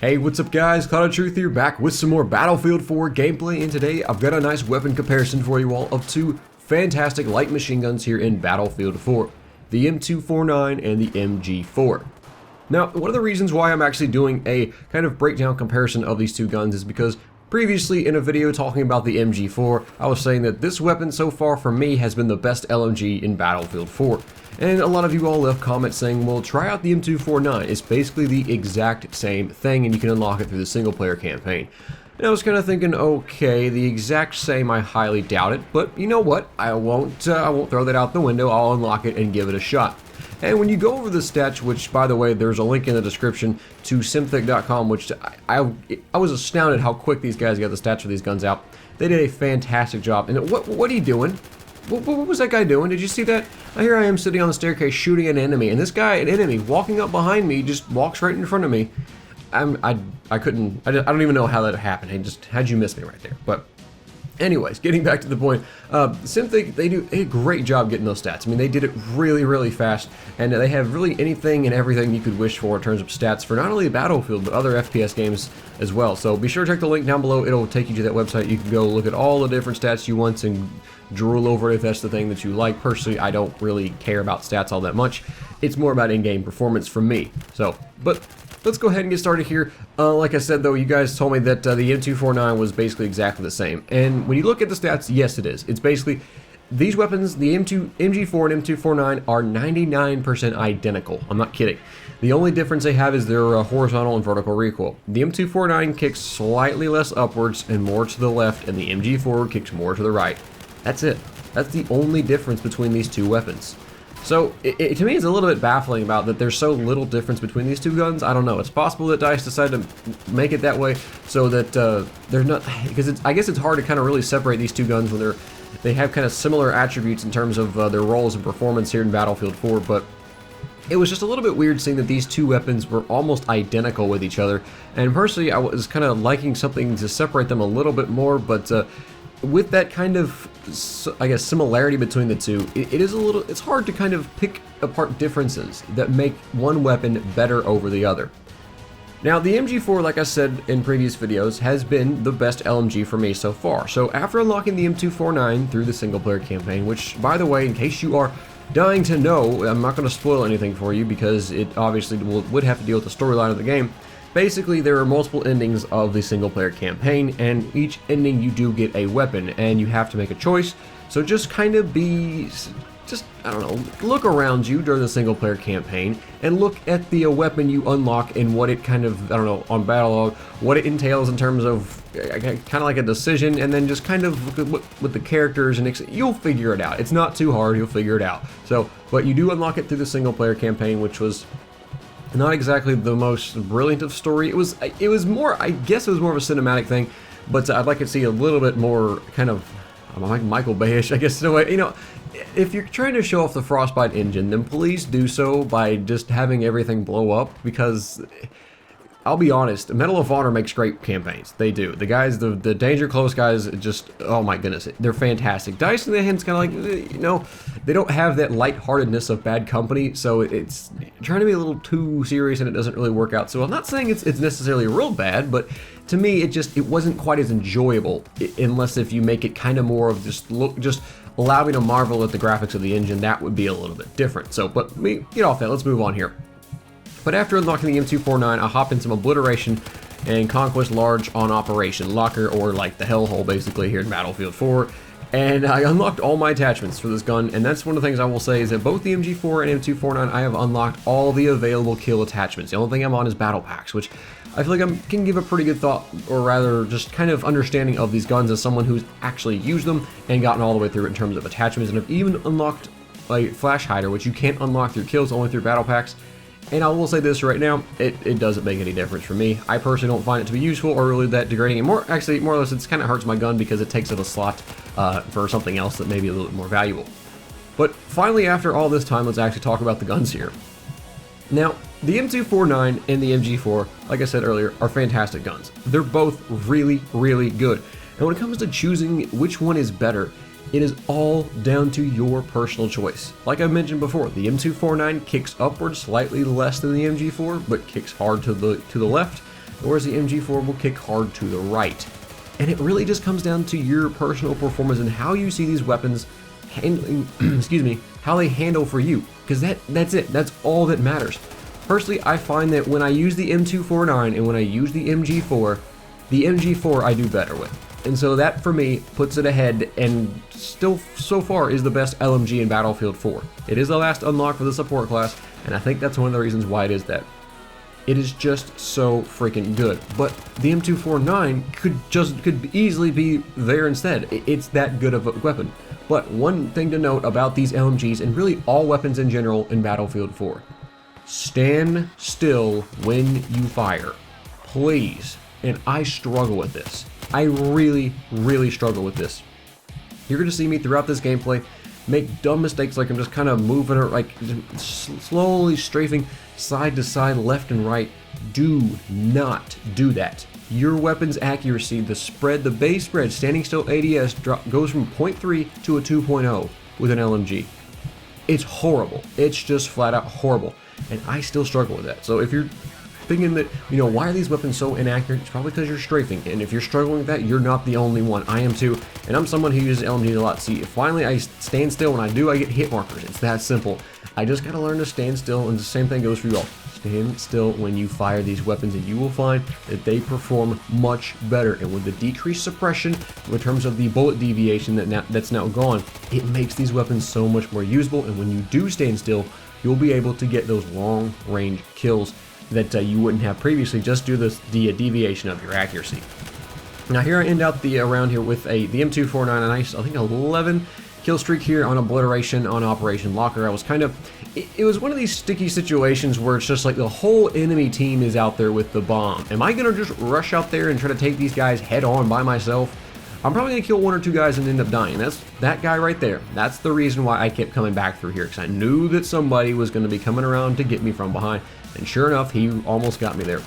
Hey, what's up guys, Cloud of Truth here, back with some more Battlefield 4 gameplay, and today I've got a nice weapon comparison for you all of two fantastic light machine guns here in Battlefield 4, the M249 and the MG4. Now, one of the reasons why I'm actually doing a kind of breakdown comparison of these two guns is because previously in a video talking about the MG4, I was saying that this weapon so far for me has been the best LMG in Battlefield 4. And a lot of you all left comments saying, well, try out the M249. It's basically the exact same thing, and you can unlock it through the single player campaign. And I was kind of thinking, okay, the exact same, I highly doubt it, but you know what? I won't throw that out the window. I'll unlock it and give it a shot. And when you go over the stats, which, by the way, there's a link in the description to Symthic.com, which I was astounded how quick these guys got the stats for these guns out. They did a fantastic job. And what are you doing? What was that guy doing? Did you see that? Here I am sitting on the staircase shooting an enemy, and this guy, an enemy, walking up behind me, just walks right in front of me. I don't even know how that happened. How'd you miss me right there? But anyways, getting back to the point, Symthic, they do a great job getting those stats. I mean, they did it really, really fast, and they have really anything and everything you could wish for in terms of stats for not only Battlefield, but other FPS games as well. So be sure to check the link down below. It'll take you to that website. You can go look at all the different stats you want and drool over it if that's the thing that you like. Personally, I don't really care about stats all that much. It's more about in-game performance for me. So, but let's go ahead and get started here. Like I said, though, you guys told me that the M249 was basically exactly the same. And when you look at the stats, yes, it is. It's basically, these weapons, the MG4 and M249, are 99% identical. I'm not kidding. The only difference they have is their horizontal and vertical recoil. The M249 kicks slightly less upwards and more to the left, and the MG4 kicks more to the right. That's it. That's the only difference between these two weapons. So, to me, it's a little bit baffling about that there's so little difference between these two guns. I don't know. It's possible that DICE decided to make it that way so that they're not, because I guess it's hard to kind of really separate these two guns when they have kind of similar attributes in terms of their roles and performance here in Battlefield 4, but it was just a little bit weird seeing that these two weapons were almost identical with each other. And personally, I was kind of liking something to separate them a little bit more, but with that kind of, I guess, similarity between the two, it's hard to kind of pick apart differences that make one weapon better over the other. Now, the MG4, like I said in previous videos, has been the best LMG for me so far. So after unlocking the M249 through the single player campaign, which, by the way, in case you are dying to know, I'm not going to spoil anything for you because it obviously would have to deal with the storyline of the game. Basically, there are multiple endings of the single-player campaign, and each ending you do get a weapon, and you have to make a choice. So just kind of I don't know, look around you during the single-player campaign, and look at the weapon you unlock and what it kind of, I don't know, on battlelog, what it entails in terms of kind of like a decision, and then just kind of look at with the characters, and you'll figure it out. It's not too hard, you'll figure it out. So, but you do unlock it through the single-player campaign, which was not exactly the most brilliant of story. It was more, I guess it was more of a cinematic thing, but I'd like to see a little bit more kind of, I'm like Michael Bay-ish, I guess, in a way. You know, if you're trying to show off the Frostbite engine, then please do so by just having everything blow up, because I'll be honest, Medal of Honor makes great campaigns. They do. The guys, the Danger Close guys, just, oh my goodness, they're fantastic. DICE, in the hand's kind of like, you know, they don't have that lightheartedness of Bad Company, so it's trying to be a little too serious and it doesn't really work out. So I'm not saying it's necessarily real bad, but to me, it wasn't quite as enjoyable, unless if you make it kind of more of just allow me to marvel at the graphics of the engine. That would be a little bit different. So, but get off that, let's move on here. But after unlocking the M249, I hopped into some obliteration and conquest large on operation locker, or like the hellhole basically here in Battlefield 4. And I unlocked all my attachments for this gun, and that's one of the things I will say is that both the MG4 and M249, I have unlocked all the available kill attachments. The only thing I'm on is battle packs, which I feel like I can give a pretty good thought, or rather just kind of understanding of these guns as someone who's actually used them and gotten all the way through it in terms of attachments, and have even unlocked a flash hider, which you can't unlock through kills, only through battle packs. And I will say this right now, it doesn't make any difference for me. I personally don't find it to be useful or really that degrading. And more or less, it kind of hurts my gun because it takes up a slot for something else that may be a little bit more valuable. But finally, after all this time, let's actually talk about the guns here. Now, the M249 and the MG4, like I said earlier, are fantastic guns. They're both really, really good. And when it comes to choosing which one is better, It is all down to your personal choice. Like I mentioned before, the M249 kicks upwards slightly less than the MG4, but kicks hard to the left. whereas the MG4 will kick hard to the right. And it really just comes down to your personal performance and how you see these weapons handling, excuse me, how they handle for you, because that's it. That's all that matters. Personally, I find that when I use the M249 and when I use the MG4 I do better with. And so that for me puts it ahead and still so far is the best LMG in Battlefield 4. It is the last unlock for the support class, and I think that's one of the reasons why it is that. It is just so freaking good. But the M249 could easily be there instead. It's that good of a weapon. But one thing to note about these LMGs, and really all weapons in general in Battlefield 4, stand still when you fire. Please. And I struggle with this. I really, really struggle with this. You're going to see me throughout this gameplay make dumb mistakes, like I'm just kind of moving or like slowly strafing side to side, left and right. Do not do that. Your weapon's accuracy, the spread, the base spread, standing still ADS goes from 0.3 to a 2.0 with an LMG. It's horrible. It's just flat out horrible. And I still struggle with that. So if you're thinking that, you know, why are these weapons so inaccurate? It's probably because you're strafing, and if you're struggling with that, you're not the only one. I am too, and I'm someone who uses LMG a lot. See, finally I stand still. When I do, I get hit markers. It's that simple. I just gotta learn to stand still, and the same thing goes for you all. Stand still when you fire these weapons, and you will find that they perform much better. And with the decreased suppression, in terms of the bullet deviation that's now gone, it makes these weapons so much more usable, and when you do stand still, you'll be able to get those long-range kills that you wouldn't have previously just due to the deviation of your accuracy. Now here I end out the round here with the M249, a nice, I think 11 kill streak here on obliteration on Operation Locker. I was kind of, it was one of these sticky situations where it's just like the whole enemy team is out there with the bomb. Am I gonna just rush out there and try to take these guys head on by myself? I'm probably gonna kill one or two guys and end up dying. That's that guy right there. That's the reason why I kept coming back through here, because I knew that somebody was gonna be coming around to get me from behind. And sure enough, he almost got me there.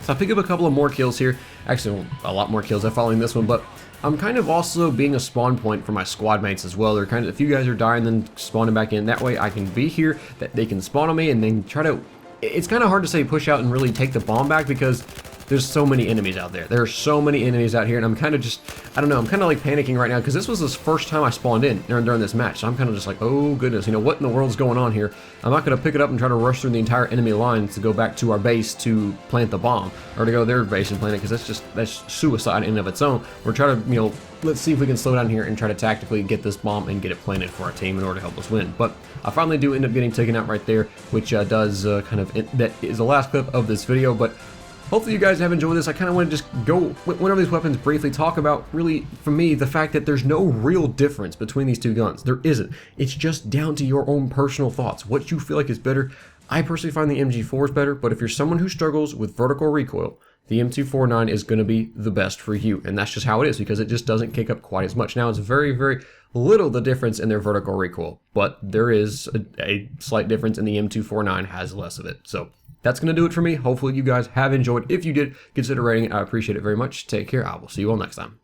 So I pick up a couple of more kills here. Actually, a lot more kills following this one, but I'm kind of also being a spawn point for my squad mates as well. They're kind of, if you guys are dying, then spawning back in. That way I can be here, that they can spawn on me, and then try to, it's kind of hard to say push out and really take the bomb back because there's so many enemies out there. There are so many enemies out here, and I'm kind of just, I don't know, I'm kind of like panicking right now because this was the first time I spawned in during this match. So I'm kind of just like, oh goodness, you know, what in the world's going on here? I'm not going to pick it up and try to rush through the entire enemy lines to go back to our base to plant the bomb, or to go to their base and plant it, because that's suicide in and of its own. We're trying to, you know, let's see if we can slow down here and try to tactically get this bomb and get it planted for our team in order to help us win. But I finally do end up getting taken out right there, which does kind of, that is the last clip of this video, but hopefully you guys have enjoyed this. I kind of want to just go with one of these weapons briefly, talk about really, for me, the fact that there's no real difference between these two guns. There isn't. It's just down to your own personal thoughts. What you feel like is better. I personally find the MG4 is better, but if you're someone who struggles with vertical recoil, the M249 is going to be the best for you. And that's just how it is, because it just doesn't kick up quite as much. Now, it's very, very little the difference in their vertical recoil, but there is a slight difference, and the M249 has less of it. So that's going to do it for me. Hopefully you guys have enjoyed. If you did, consider rating it. I appreciate it very much. Take care. I will see you all next time.